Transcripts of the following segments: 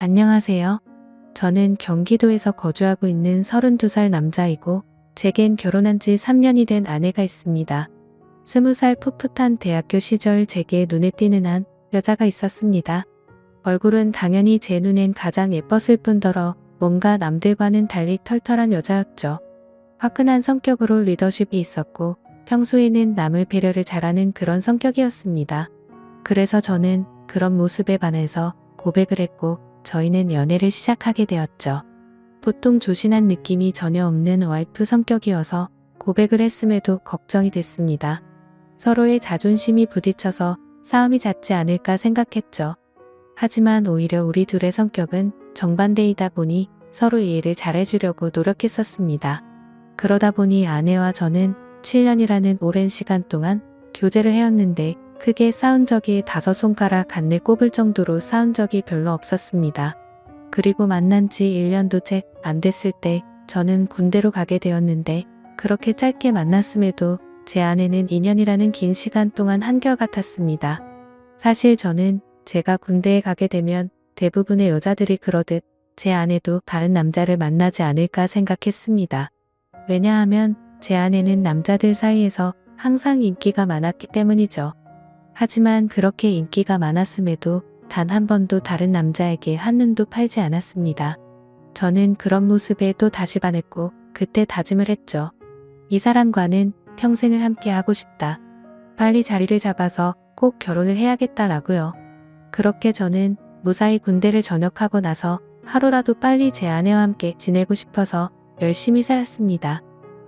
안녕하세요. 저는 경기도에서 거주하고 있는 32살 남자이고 제겐 결혼한 지 3년이 된 아내가 있습니다. 20살 풋풋한 대학교 시절 제게 눈에 띄는 한 여자가 있었습니다. 얼굴은 당연히 제 눈엔 가장 예뻤을 뿐더러 뭔가 남들과는 달리 털털한 여자였죠. 화끈한 성격으로 리더십이 있었고 평소에는 남을 배려를 잘하는 그런 성격이었습니다. 그래서 저는 그런 모습에 반해서 고백을 했고 저희는 연애를 시작하게 되었죠. 보통 조신한 느낌이 전혀 없는 와이프 성격이어서 고백을 했음에도 걱정이 됐습니다. 서로의 자존심이 부딪혀서 싸움이 잦지 않을까 생각했죠. 하지만 오히려 우리 둘의 성격은 정반대이다 보니 서로 이해를 잘해주려고 노력했었습니다. 그러다 보니 아내와 저는 7년이라는 오랜 시간 동안 교제를 해왔는데 크게 싸운 적이 5손가락 안내 꼽을 정도로 싸운 적이 별로 없었습니다. 그리고 만난 지 1년도 채 안 됐을 때 저는 군대로 가게 되었는데 그렇게 짧게 만났음에도 제 아내는 2년이라는 긴 시간 동안 한결같았습니다. 사실 저는 제가 군대에 가게 되면 대부분의 여자들이 그러듯 제 아내도 다른 남자를 만나지 않을까 생각했습니다. 왜냐하면 제 아내는 남자들 사이에서 항상 인기가 많았기 때문이죠. 하지만 그렇게 인기가 많았음에도 단 한 번도 다른 남자에게 한눈도 팔지 않았습니다. 저는 그런 모습에 또 다시 반했고 그때 다짐을 했죠. 이 사람과는 평생을 함께 하고 싶다. 빨리 자리를 잡아서 꼭 결혼을 해야겠다라고요. 그렇게 저는 무사히 군대를 전역하고 나서 하루라도 빨리 제 아내와 함께 지내고 싶어서 열심히 살았습니다.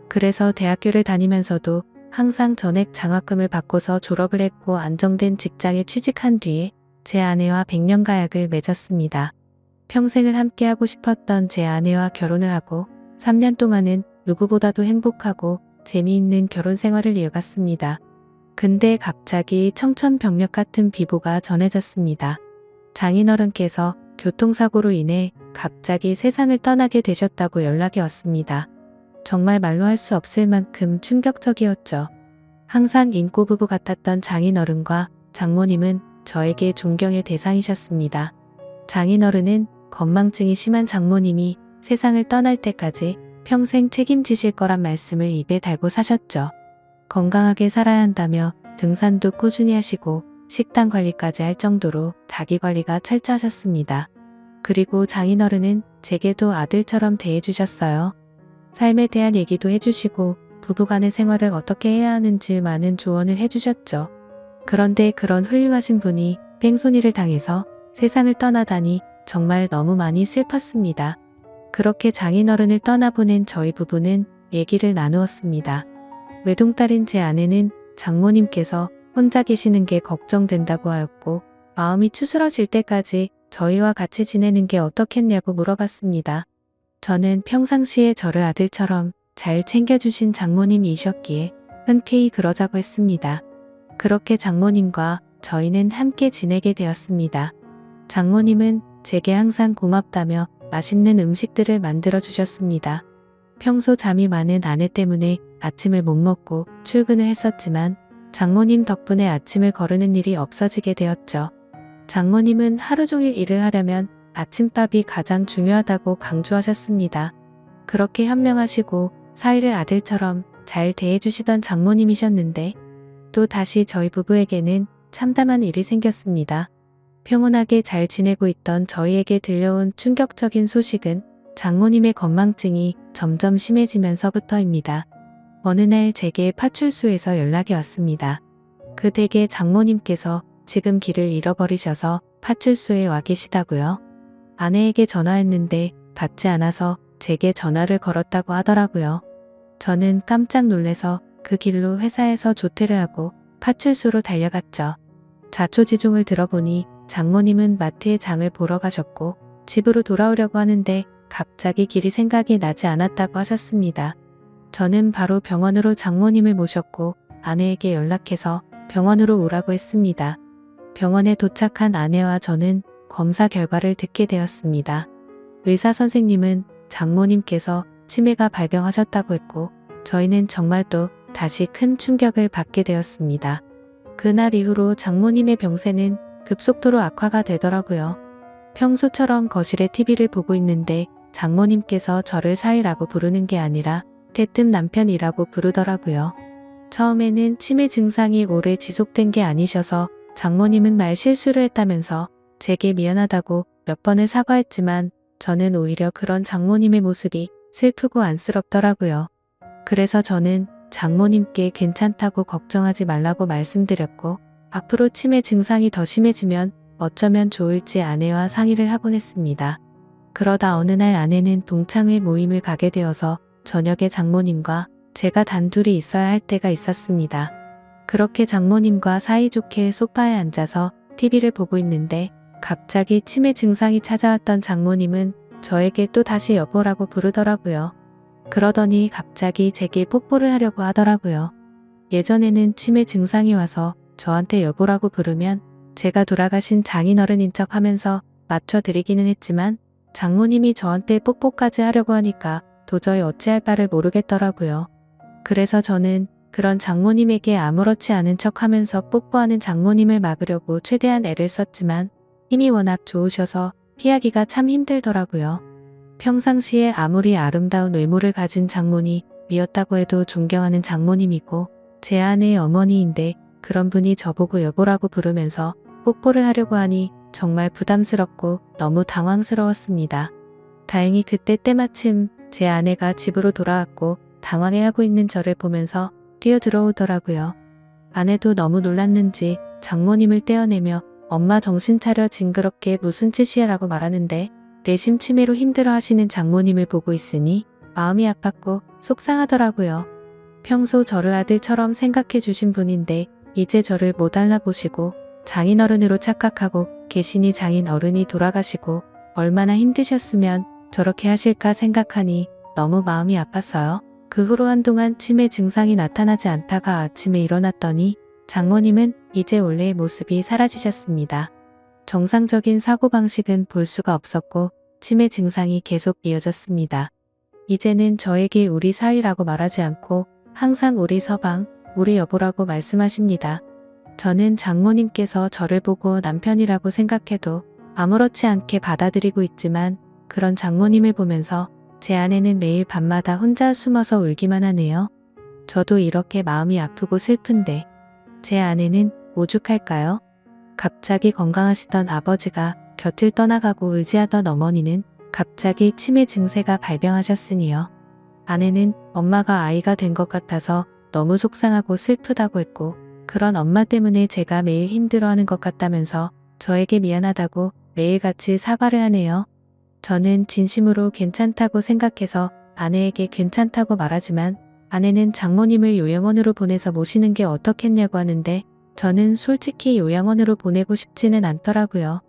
그래서 대학교를 다니면서도 항상 전액 장학금을 받고서 졸업을 했고 안정된 직장에 취직한 뒤에 제 아내와 100년 가약을 맺었습니다. 평생을 함께하고 싶었던 제 아내와 결혼을 하고 3년 동안은 누구보다도 행복하고 재미있는 결혼 생활을 이어갔습니다. 근데 갑자기 청천벽력 같은 비보가 전해졌습니다. 장인어른께서 교통사고로 인해 갑자기 세상을 떠나게 되셨다고 연락이 왔습니다. 정말 말로 할 수 없을 만큼 충격적이었죠. 항상 인꼬부부 같았던 장인어른과 장모님은 저에게 존경의 대상이셨습니다. 장인어른은 건망증이 심한 장모님이 세상을 떠날 때까지 평생 책임지실 거란 말씀을 입에 달고 사셨죠. 건강하게 살아야 한다며 등산도 꾸준히 하시고 식단 관리까지 할 정도로 자기 관리가 철저하셨습니다. 그리고 장인어른은 제게도 아들처럼 대해주셨어요. 삶에 대한 얘기도 해주시고 부부간의 생활을 어떻게 해야 하는지 많은 조언을 해주셨죠. 그런데 그런 훌륭하신 분이 뺑소니를 당해서 세상을 떠나다니 정말 너무 많이 슬펐습니다. 그렇게 장인어른을 떠나보낸 저희 부부는 얘기를 나누었습니다. 외동딸인 제 아내는 장모님께서 혼자 계시는 게 걱정된다고 하였고 마음이 추스러질 때까지 저희와 같이 지내는 게 어떻겠냐고 물어봤습니다. 저는 평상시에 저를 아들처럼 잘 챙겨주신 장모님이셨기에 흔쾌히 그러자고 했습니다. 그렇게 장모님과 저희는 함께 지내게 되었습니다. 장모님은 제게 항상 고맙다며 맛있는 음식들을 만들어 주셨습니다. 평소 잠이 많은 아내 때문에 아침을 못 먹고 출근을 했었지만 장모님 덕분에 아침을 거르는 일이 없어지게 되었죠. 장모님은 하루 종일 일을 하려면 아침밥이 가장 중요하다고 강조하셨습니다. 그렇게 현명하시고 사위를 아들처럼 잘 대해주시던 장모님이셨는데 또 다시 저희 부부에게는 참담한 일이 생겼습니다. 평온하게 잘 지내고 있던 저희에게 들려온 충격적인 소식은 장모님의 건망증이 점점 심해지면서부터입니다. 어느 날 제게 파출소에서 연락이 왔습니다. 그 댁의 장모님께서 지금 길을 잃어버리셔서 파출소에 와 계시다고요. 아내에게 전화했는데 받지 않아서 제게 전화를 걸었다고 하더라고요. 저는 깜짝 놀래서 그 길로 회사에서 조퇴를 하고 파출소로 달려갔죠. 자초지종을 들어보니 장모님은 마트에 장을 보러 가셨고 집으로 돌아오려고 하는데 갑자기 길이 생각이 나지 않았다고 하셨습니다. 저는 바로 병원으로 장모님을 모셨고 아내에게 연락해서 병원으로 오라고 했습니다. 병원에 도착한 아내와 저는 검사 결과를 듣게 되었습니다. 의사 선생님은 장모님께서 치매가 발병하셨다고 했고 저희는 정말 또 다시 큰 충격을 받게 되었습니다. 그날 이후로 장모님의 병세는 급속도로 악화가 되더라고요. 평소처럼 거실에 TV를 보고 있는데 장모님께서 저를 사위라고 부르는 게 아니라 대뜸 남편이라고 부르더라고요. 처음에는 치매 증상이 오래 지속된 게 아니셔서 장모님은 말 실수를 했다면서 제게 미안하다고 몇 번을 사과했지만 저는 오히려 그런 장모님의 모습이 슬프고 안쓰럽더라고요. 그래서 저는 장모님께 괜찮다고 걱정하지 말라고 말씀드렸고 앞으로 치매 증상이 더 심해지면 어쩌면 좋을지 아내와 상의를 하곤 했습니다. 그러다 어느 날 아내는 동창회 모임을 가게 되어서 저녁에 장모님과 제가 단둘이 있어야 할 때가 있었습니다. 그렇게 장모님과 사이좋게 소파에 앉아서 TV를 보고 있는데 갑자기 치매 증상이 찾아왔던 장모님은 저에게 또 다시 여보라고 부르더라고요. 그러더니 갑자기 제게 뽀뽀를 하려고 하더라고요. 예전에는 치매 증상이 와서 저한테 여보라고 부르면 제가 돌아가신 장인어른인 척 하면서 맞춰드리기는 했지만 장모님이 저한테 뽀뽀까지 하려고 하니까 도저히 어찌할 바를 모르겠더라고요. 그래서 저는 그런 장모님에게 아무렇지 않은 척 하면서 뽀뽀하는 장모님을 막으려고 최대한 애를 썼지만 힘이 워낙 좋으셔서 피하기가 참 힘들더라고요. 평상시에 아무리 아름다운 외모를 가진 장모니 미웠다고 해도 존경하는 장모님이고 제 아내의 어머니인데 그런 분이 저보고 여보라고 부르면서 뽀뽀를 하려고 하니 정말 부담스럽고 너무 당황스러웠습니다. 다행히 그때 때마침 제 아내가 집으로 돌아왔고 당황해하고 있는 저를 보면서 뛰어들어오더라고요. 아내도 너무 놀랐는지 장모님을 떼어내며 엄마 정신 차려 징그럽게 무슨 짓이야 라고 말하는데 내심 치매로 힘들어하시는 장모님을 보고 있으니 마음이 아팠고 속상하더라고요. 평소 저를 아들처럼 생각해 주신 분인데 이제 저를 못 알아보시고 장인어른으로 착각하고 계시니 장인어른이 돌아가시고 얼마나 힘드셨으면 저렇게 하실까 생각하니 너무 마음이 아팠어요. 그 후로 한동안 치매 증상이 나타나지 않다가 아침에 일어났더니 장모님은 이제 원래의 모습이 사라지셨습니다. 정상적인 사고방식은 볼 수가 없었고 치매 증상이 계속 이어졌습니다. 이제는 저에게 우리 사위라고 말하지 않고 항상 우리 서방, 우리 여보라고 말씀하십니다. 저는 장모님께서 저를 보고 남편이라고 생각해도 아무렇지 않게 받아들이고 있지만 그런 장모님을 보면서 제 아내는 매일 밤마다 혼자 숨어서 울기만 하네요. 저도 이렇게 마음이 아프고 슬픈데 제 아내는 오죽할까요? 갑자기 건강하시던 아버지가 곁을 떠나가고 의지하던 어머니는 갑자기 치매 증세가 발병하셨으니요. 아내는 엄마가 아이가 된 것 같아서 너무 속상하고 슬프다고 했고 그런 엄마 때문에 제가 매일 힘들어하는 것 같다면서 저에게 미안하다고 매일같이 사과를 하네요. 저는 진심으로 괜찮다고 생각해서 아내에게 괜찮다고 말하지만 아내는 장모님을 요양원으로 보내서 모시는 게 어떻겠냐고 하는데 저는 솔직히 요양원으로 보내고 싶지는 않더라고요.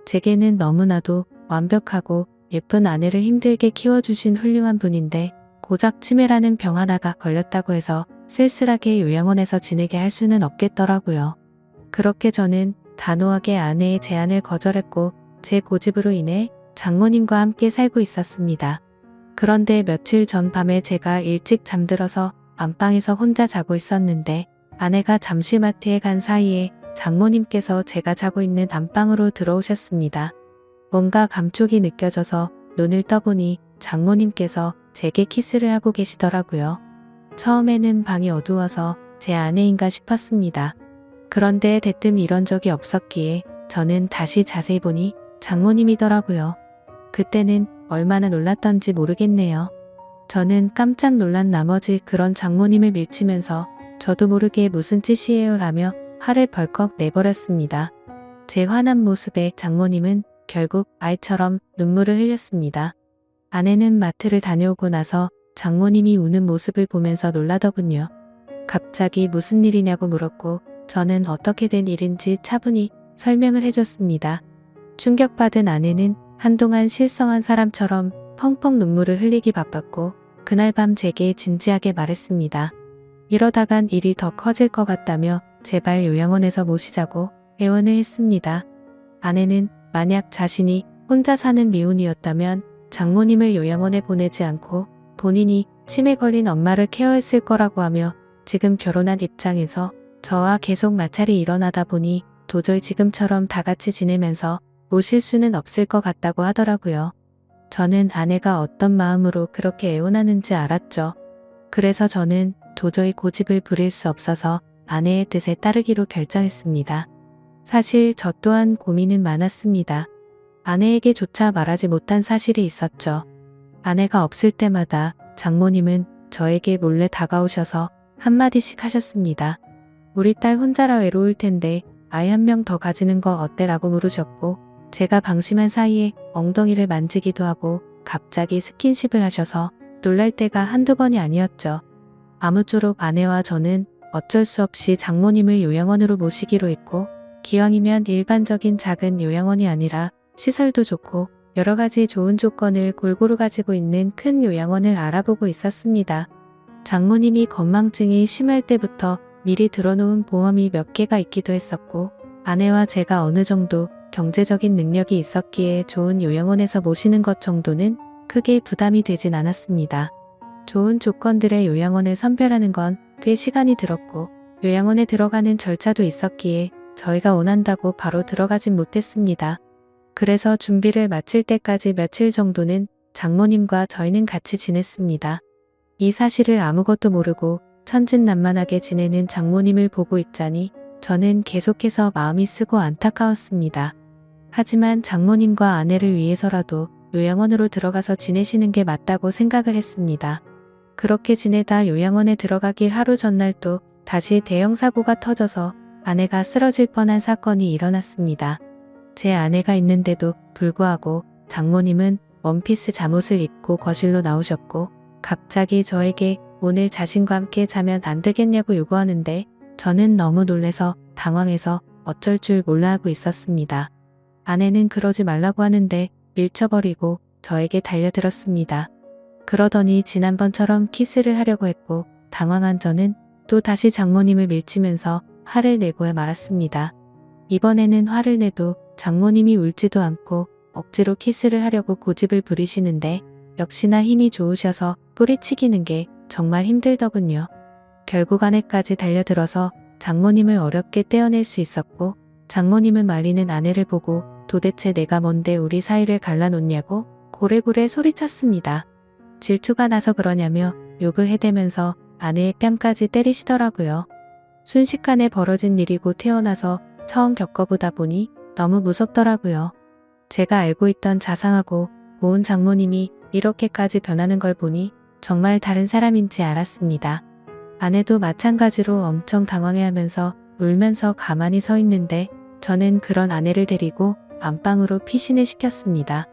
제게는 너무나도 완벽하고 예쁜 아내를 힘들게 키워주신 훌륭한 분인데 고작 치매라는 병 하나가 걸렸다고 해서 쓸쓸하게 요양원에서 지내게 할 수는 없겠더라고요. 그렇게 저는 단호하게 아내의 제안을 거절했고 제 고집으로 인해 장모님과 함께 살고 있었습니다. 그런데 며칠 전 밤에 제가 일찍 잠들어서 안방에서 혼자 자고 있었는데 아내가 잠시 마트에 간 사이에 장모님께서 제가 자고 있는 안방으로 들어오셨습니다. 뭔가 감촉이 느껴져서 눈을 떠보니 장모님께서 제게 키스를 하고 계시더라고요. 처음에는 방이 어두워서 제 아내인가 싶었습니다. 그런데 대뜸 이런 적이 없었기에 저는 다시 자세히 보니 장모님이더라고요. 그때는 얼마나 놀랐던지 모르겠네요. 저는 깜짝 놀란 나머지 그런 장모님을 밀치면서 저도 모르게 무슨 짓이에요 라며 화를 벌컥 내버렸습니다. 제 화난 모습에 장모님은 결국 아이처럼 눈물을 흘렸습니다. 아내는 마트를 다녀오고 나서 장모님이 우는 모습을 보면서 놀라더군요. 갑자기 무슨 일이냐고 물었고 저는 어떻게 된 일인지 차분히 설명을 해줬습니다. 충격받은 아내는 한동안 실성한 사람처럼 펑펑 눈물을 흘리기 바빴고 그날 밤 제게 진지하게 말했습니다. 이러다간 일이 더 커질 것 같다며 제발 요양원에서 모시자고 애원을 했습니다. 아내는 만약 자신이 혼자 사는 미혼이었다면 장모님을 요양원에 보내지 않고 본인이 치매 걸린 엄마를 케어했을 거라고 하며 지금 결혼한 입장에서 저와 계속 마찰이 일어나다 보니 도저히 지금처럼 다 같이 지내면서 모실 수는 없을 것 같다고 하더라고요. 저는 아내가 어떤 마음으로 그렇게 애원하는지 알았죠. 그래서 저는 도저히 고집을 부릴 수 없어서 아내의 뜻에 따르기로 결정했습니다. 사실 저 또한 고민은 많았습니다. 아내에게조차 말하지 못한 사실이 있었죠. 아내가 없을 때마다 장모님은 저에게 몰래 다가오셔서 한마디씩 하셨습니다. 우리 딸 혼자라 외로울 텐데 아이 한 명 더 가지는 거 어때라고 물으셨고, 제가 방심한 사이에 엉덩이를 만지기도 하고 갑자기 스킨십을 하셔서 놀랄 때가 한두 번이 아니었죠. 아무쪼록 아내와 저는 어쩔 수 없이 장모님을 요양원으로 모시기로 했고, 기왕이면 일반적인 작은 요양원이 아니라 시설도 좋고 여러 가지 좋은 조건을 골고루 가지고 있는 큰 요양원을 알아보고 있었습니다. 장모님이 건망증이 심할 때부터 미리 들어놓은 보험이 몇 개가 있기도 했었고, 아내와 제가 어느 정도 경제적인 능력이 있었기에 좋은 요양원에서 모시는 것 정도는 크게 부담이 되진 않았습니다. 좋은 조건들의 요양원을 선별하는 건 꽤 시간이 들었고, 요양원에 들어가는 절차도 있었기에 저희가 원한다고 바로 들어가진 못했습니다. 그래서 준비를 마칠 때까지 며칠 정도는 장모님과 저희는 같이 지냈습니다. 이 사실을 아무것도 모르고 천진난만하게 지내는 장모님을 보고 있자니 저는 계속해서 마음이 쓰고 안타까웠습니다. 하지만 장모님과 아내를 위해서라도 요양원으로 들어가서 지내시는 게 맞다고 생각을 했습니다. 그렇게 지내다 요양원에 들어가기 하루 전날 또 다시 대형 사고가 터져서 아내가 쓰러질 뻔한 사건이 일어났습니다. 제 아내가 있는데도 불구하고 장모님은 원피스 잠옷을 입고 거실로 나오셨고, 갑자기 저에게 오늘 자신과 함께 자면 안 되겠냐고 요구하는데 저는 너무 놀래서 당황해서 어쩔 줄 몰라 하고 있었습니다. 아내는 그러지 말라고 하는데 밀쳐버리고 저에게 달려들었습니다. 그러더니 지난번처럼 키스를 하려고 했고, 당황한 저는 또 다시 장모님을 밀치면서 화를 내고야 말았습니다. 이번에는 화를 내도 장모님이 울지도 않고 억지로 키스를 하려고 고집을 부리시는데 역시나 힘이 좋으셔서 뿌리치기는 게 정말 힘들더군요. 결국 아내까지 달려들어서 장모님을 어렵게 떼어낼 수 있었고, 장모님은 말리는 아내를 보고 도대체 내가 뭔데 우리 사이를 갈라놓냐고 고래고래 소리쳤습니다. 질투가 나서 그러냐며 욕을 해대면서 아내의 뺨까지 때리시더라고요. 순식간에 벌어진 일이고 태어나서 처음 겪어보다 보니 너무 무섭더라고요. 제가 알고 있던 자상하고 고운 장모님이 이렇게까지 변하는 걸 보니 정말 다른 사람인지 알았습니다. 아내도 마찬가지로 엄청 당황해하면서 울면서 가만히 서 있는데 저는 그런 아내를 데리고 안방으로 피신을 시켰습니다.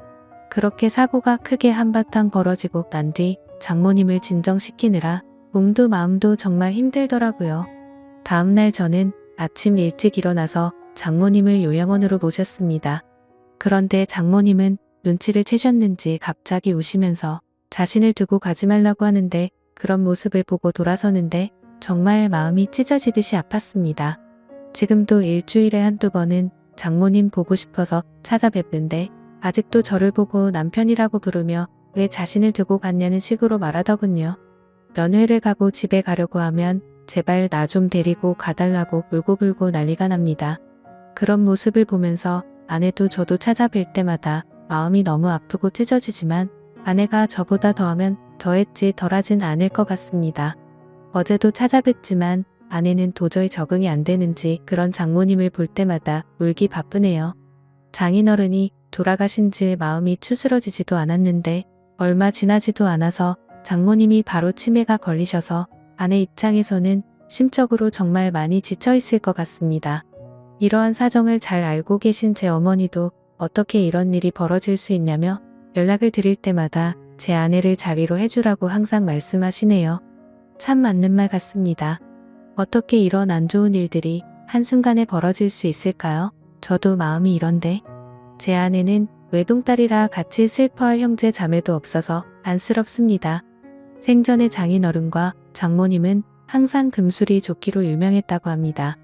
그렇게 사고가 크게 한바탕 벌어지고 난 뒤 장모님을 진정시키느라 몸도 마음도 정말 힘들더라고요. 다음날 저는 아침 일찍 일어나서 장모님을 요양원으로 모셨습니다. 그런데 장모님은 눈치를 채셨는지 갑자기 우시면서 자신을 두고 가지 말라고 하는데, 그런 모습을 보고 돌아서는데 정말 마음이 찢어지듯이 아팠습니다. 지금도 일주일에 한두 번은 장모님 보고 싶어서 찾아뵙는데 아직도 저를 보고 남편이라고 부르며 왜 자신을 두고 갔냐는 식으로 말하더군요. 면회를 가고 집에 가려고 하면 제발 나 좀 데리고 가달라고 울고불고 난리가 납니다. 그런 모습을 보면서 아내도 저도 찾아뵐 때마다 마음이 너무 아프고 찢어지지만 아내가 저보다 더하면 더했지 덜하진 않을 것 같습니다. 어제도 찾아뵀지만 아내는 도저히 적응이 안 되는지 그런 장모님을 볼 때마다 울기 바쁘네요. 장인어른이 돌아가신 지 마음이 추스러지지도 않았는데 얼마 지나지도 않아서 장모님이 바로 치매가 걸리셔서 아내 입장에서는 심적으로 정말 많이 지쳐 있을 것 같습니다. 이러한 사정을 잘 알고 계신 제 어머니도 어떻게 이런 일이 벌어질 수 있냐며 연락을 드릴 때마다 제 아내를 자위로 해주라고 항상 말씀하시네요. 참 맞는 말 같습니다. 어떻게 이런 안 좋은 일들이 한순간에 벌어질 수 있을까요? 저도 마음이 이런데. 제 아내는 외동딸이라 같이 슬퍼할 형제 자매도 없어서 안쓰럽습니다. 생전에 장인어른과 장모님은 항상 금술이 좋기로 유명했다고 합니다.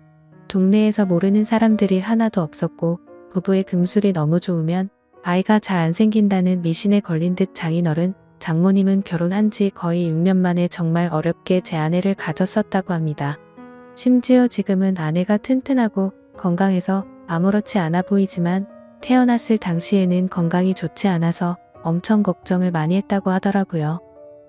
동네에서 모르는 사람들이 하나도 없었고 부부의 금술이 너무 좋으면 아이가 잘 안 생긴다는 미신에 걸린 듯 장인어른, 장모님은 결혼한 지 거의 6년 만에 정말 어렵게 제 아내를 가졌었다고 합니다. 심지어 지금은 아내가 튼튼하고 건강해서 아무렇지 않아 보이지만 태어났을 당시에는 건강이 좋지 않아서 엄청 걱정을 많이 했다고 하더라고요.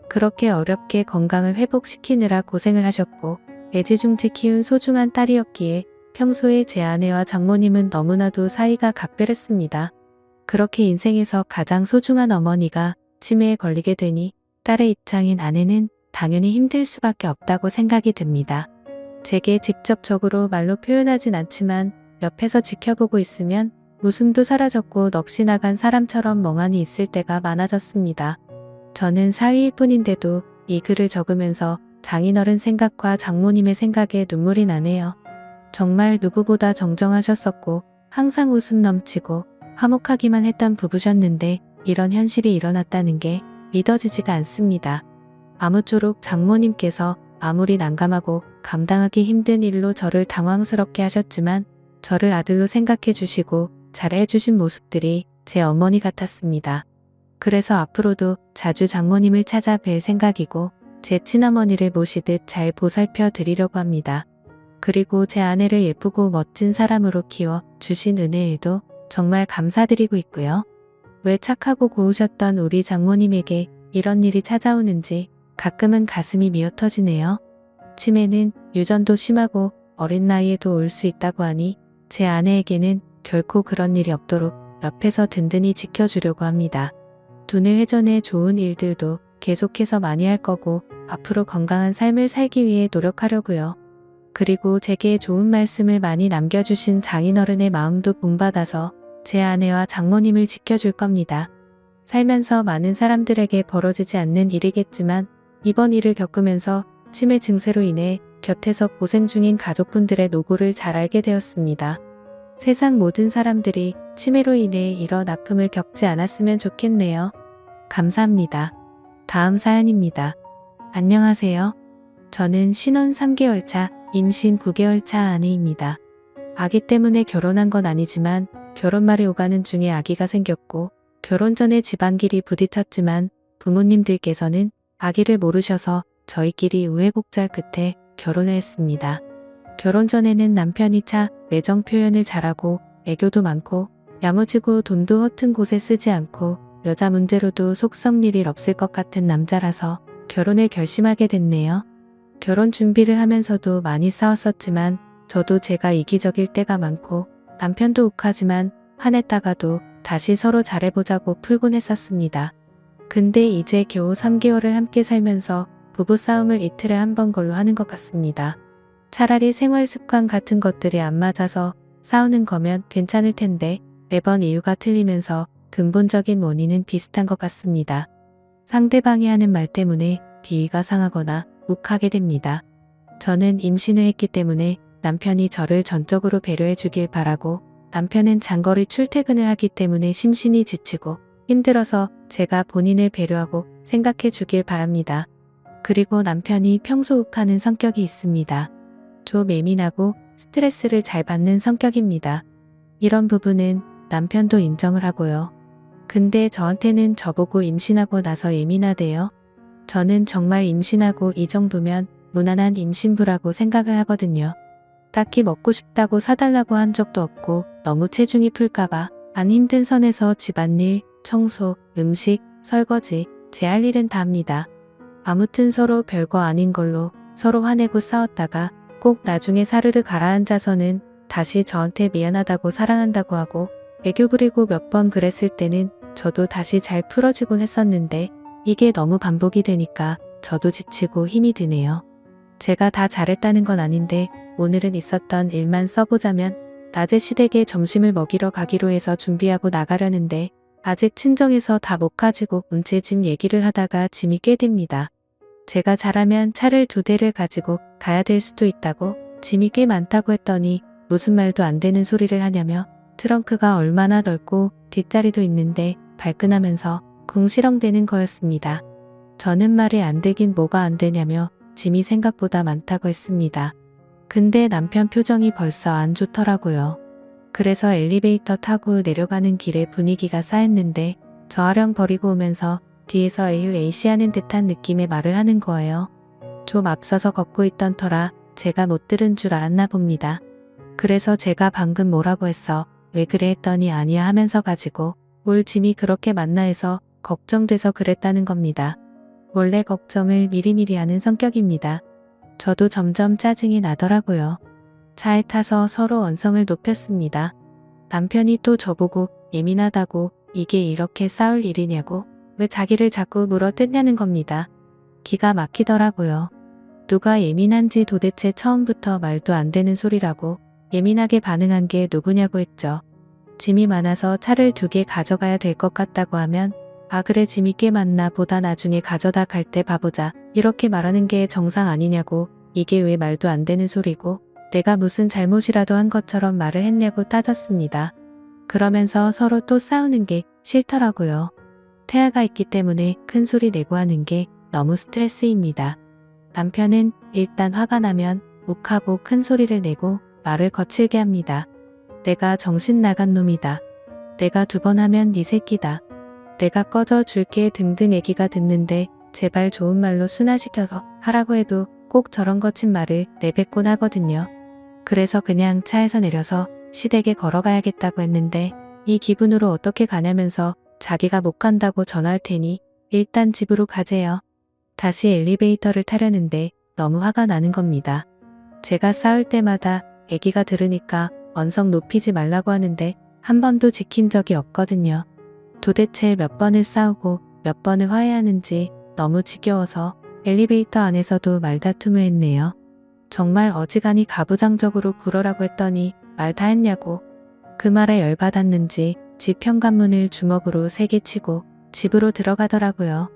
그렇게 어렵게 건강을 회복시키느라 고생을 하셨고 애지중지 키운 소중한 딸이었기에 평소에 제 아내와 장모님은 너무나도 사이가 각별했습니다. 그렇게 인생에서 가장 소중한 어머니가 치매에 걸리게 되니 딸의 입장인 아내는 당연히 힘들 수밖에 없다고 생각이 듭니다. 제게 직접적으로 말로 표현하진 않지만 옆에서 지켜보고 있으면 웃음도 사라졌고 넋이 나간 사람처럼 멍하니 있을 때가 많아졌습니다. 저는 사위일 뿐인데도 이 글을 적으면서 장인어른 생각과 장모님의 생각에 눈물이 나네요. 정말 누구보다 정정하셨었고 항상 웃음 넘치고 화목하기만 했던 부부셨는데 이런 현실이 일어났다는 게 믿어지지가 않습니다. 아무쪼록 장모님께서 아무리 난감하고 감당하기 힘든 일로 저를 당황스럽게 하셨지만 저를 아들로 생각해 주시고 잘해 주신 모습들이 제 어머니 같았습니다. 그래서 앞으로도 자주 장모님을 찾아뵐 생각이고 제 친어머니를 모시듯 잘 보살펴 드리려고 합니다. 그리고 제 아내를 예쁘고 멋진 사람으로 키워 주신 은혜에도 정말 감사드리고 있고요. 왜 착하고 고우셨던 우리 장모님에게 이런 일이 찾아오는지 가끔은 가슴이 미어터지네요. 치매는 유전도 심하고 어린 나이에도 올 수 있다고 하니 제 아내에게는 결코 그런 일이 없도록 옆에서 든든히 지켜주려고 합니다. 두뇌 회전에 좋은 일들도 계속해서 많이 할 거고 앞으로 건강한 삶을 살기 위해 노력하려고요. 그리고 제게 좋은 말씀을 많이 남겨주신 장인어른의 마음도 본받아서 제 아내와 장모님을 지켜줄 겁니다. 살면서 많은 사람들에게 벌어지지 않는 일이겠지만 이번 일을 겪으면서 치매 증세로 인해 곁에서 고생 중인 가족분들의 노고를 잘 알게 되었습니다. 세상 모든 사람들이 치매로 인해 이런 아픔을 겪지 않았으면 좋겠네요. 감사합니다. 다음 사연입니다. 안녕하세요. 저는 신혼 3개월 차, 임신 9개월 차 아내입니다. 아기 때문에 결혼한 건 아니지만 결혼 말에 오가는 중에 아기가 생겼고 결혼 전에 집안끼리 부딪혔지만 부모님들께서는 아기를 모르셔서 저희끼리 우여곡절 끝에 결혼을 했습니다. 결혼 전에는 남편이 차 애정 표현을 잘하고 애교도 많고 야무지고 돈도 허튼 곳에 쓰지 않고 여자 문제로도 속 썩일 일 없을 것 같은 남자라서 결혼을 결심하게 됐네요. 결혼 준비를 하면서도 많이 싸웠었지만 저도 제가 이기적일 때가 많고 남편도 욱하지만 화냈다가도 다시 서로 잘해보자고 풀곤 했었습니다. 근데 이제 겨우 3개월을 함께 살면서 부부싸움을 이틀에 한 번 걸로 하는 것 같습니다. 차라리 생활 습관 같은 것들이 안 맞아서 싸우는 거면 괜찮을 텐데 매번 이유가 틀리면서 근본적인 원인은 비슷한 것 같습니다. 상대방이 하는 말 때문에 비위가 상하거나 욱하게 됩니다. 저는 임신을 했기 때문에 남편이 저를 전적으로 배려해 주길 바라고 남편은 장거리 출퇴근을 하기 때문에 심신이 지치고 힘들어서 제가 본인을 배려하고 생각해 주길 바랍니다. 그리고 남편이 평소 욱하는 성격이 있습니다. 좀 예민하고 스트레스를 잘 받는 성격입니다. 이런 부분은 남편도 인정을 하고요. 근데 저한테는 저보고 임신하고 나서 예민하대요. 저는 정말 임신하고 이 정도면 무난한 임신부라고 생각을 하거든요. 딱히 먹고 싶다고 사달라고 한 적도 없고 너무 체중이 풀까봐 안 힘든 선에서 집안일, 청소, 음식, 설거지, 제 할 일은 다 합니다. 아무튼 서로 별거 아닌 걸로 서로 화내고 싸웠다가 꼭 나중에 사르르 가라앉아서는 다시 저한테 미안하다고 사랑한다고 하고 애교 부리고 몇 번 그랬을 때는 저도 다시 잘 풀어지곤 했었는데 이게 너무 반복이 되니까 저도 지치고 힘이 드네요. 제가 다 잘했다는 건 아닌데 오늘은 있었던 일만 써보자면 낮에 시댁에 점심을 먹이러 가기로 해서 준비하고 나가려는데 아직 친정에서 다 못 가지고 온 채 짐 얘기를 하다가 짐이 꽤 됩니다. 제가 잘하면 차를 2대를 가지고 가야 될 수도 있다고 짐이 꽤 많다고 했더니 무슨 말도 안 되는 소리를 하냐며 트렁크가 얼마나 넓고 뒷자리도 있는데 발끈하면서 궁시렁대는 거였습니다. 저는 말이 안 되긴 뭐가 안 되냐며 짐이 생각보다 많다고 했습니다. 근데 남편 표정이 벌써 안 좋더라고요. 그래서 엘리베이터 타고 내려가는 길에 분위기가 싸했는데 저 아령 버리고 오면서 뒤에서 에휴 에이씨 하는 듯한 느낌의 말을 하는 거예요. 좀 앞서서 걷고 있던 터라 제가 못 들은 줄 알았나 봅니다. 그래서 제가 방금 뭐라고 했어? 왜 그래 했더니 아니야 하면서 가지고 올 짐이 그렇게 많나 해서 걱정돼서 그랬다는 겁니다. 원래 걱정을 미리미리 하는 성격입니다. 저도 점점 짜증이 나더라고요. 차에 타서 서로 언성을 높였습니다. 남편이 또 저보고 예민하다고 이게 이렇게 싸울 일이냐고 왜 자기를 자꾸 물어뜯냐는 겁니다. 기가 막히더라고요. 누가 예민한지 도대체 처음부터 말도 안 되는 소리라고 예민하게 반응한 게 누구냐고 했죠. 짐이 많아서 차를 2개 가져가야 될 것 같다고 하면 아 그래 짐이 꽤 많나 보다 나중에 가져다 갈 때 봐보자 이렇게 말하는 게 정상 아니냐고 이게 왜 말도 안 되는 소리고 내가 무슨 잘못이라도 한 것처럼 말을 했냐고 따졌습니다. 그러면서 서로 또 싸우는 게 싫더라고요. 태아가 있기 때문에 큰 소리 내고 하는 게 너무 스트레스입니다. 남편은 일단 화가 나면 욱하고 큰 소리를 내고 말을 거칠게 합니다. 내가 정신 나간 놈이다. 내가 2번 하면 네 새끼다. 내가 꺼져 줄게 등등 얘기가 듣는데 제발 좋은 말로 순화시켜서 하라고 해도 꼭 저런 거친 말을 내뱉곤 하거든요. 그래서 그냥 차에서 내려서 시댁에 걸어가야겠다고 했는데 이 기분으로 어떻게 가냐면서 자기가 못 간다고 전화할 테니 일단 집으로 가재요. 다시 엘리베이터를 타려는데 너무 화가 나는 겁니다. 제가 싸울 때마다 애기가 들으니까 언성 높이지 말라고 하는데 한 번도 지킨 적이 없거든요. 도대체 몇 번을 싸우고 몇 번을 화해하는지 너무 지겨워서 엘리베이터 안에서도 말다툼을 했네요. 정말 어지간히 가부장적으로 굴어라고 했더니 말 다 했냐고. 그 말에 열받았는지 집 현관문을 주먹으로 3개 치고 집으로 들어가더라고요.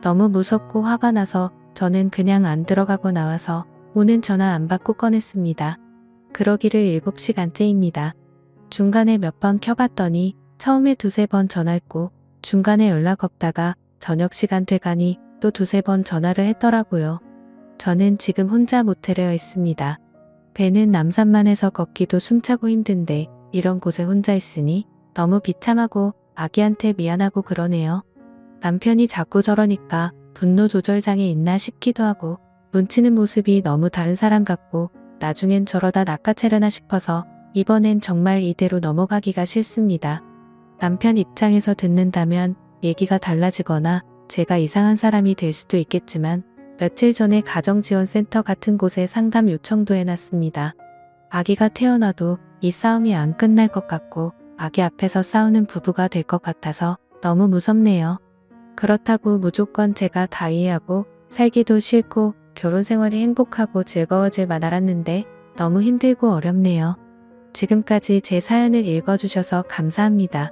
너무 무섭고 화가 나서 저는 그냥 안 들어가고 나와서 오는 전화 안 받고 꺼냈습니다. 그러기를 7시간째입니다. 중간에 몇 번 켜봤더니 처음에 2-3번 전화했고 중간에 연락 없다가 저녁 시간 돼가니 또 2-3번 전화를 했더라고요. 저는 지금 혼자 모텔에 있습니다. 배는 남산만 해서 걷기도 숨차고 힘든데 이런 곳에 혼자 있으니 너무 비참하고 아기한테 미안하고 그러네요. 남편이 자꾸 저러니까 분노 조절장애 있나 싶기도 하고 문치는 모습이 너무 다른 사람 같고 나중엔 저러다 낚아채려나 싶어서 이번엔 정말 이대로 넘어가기가 싫습니다. 남편 입장에서 듣는다면 얘기가 달라지거나 제가 이상한 사람이 될 수도 있겠지만 며칠 전에 가정지원센터 같은 곳에 상담 요청도 해놨습니다. 아기가 태어나도 이 싸움이 안 끝날 것 같고 아기 앞에서 싸우는 부부가 될 것 같아서 너무 무섭네요. 그렇다고 무조건 제가 다 이해하고 살기도 싫고 결혼 생활이 행복하고 즐거워질만 알았는데 너무 힘들고 어렵네요. 지금까지 제 사연을 읽어주셔서 감사합니다.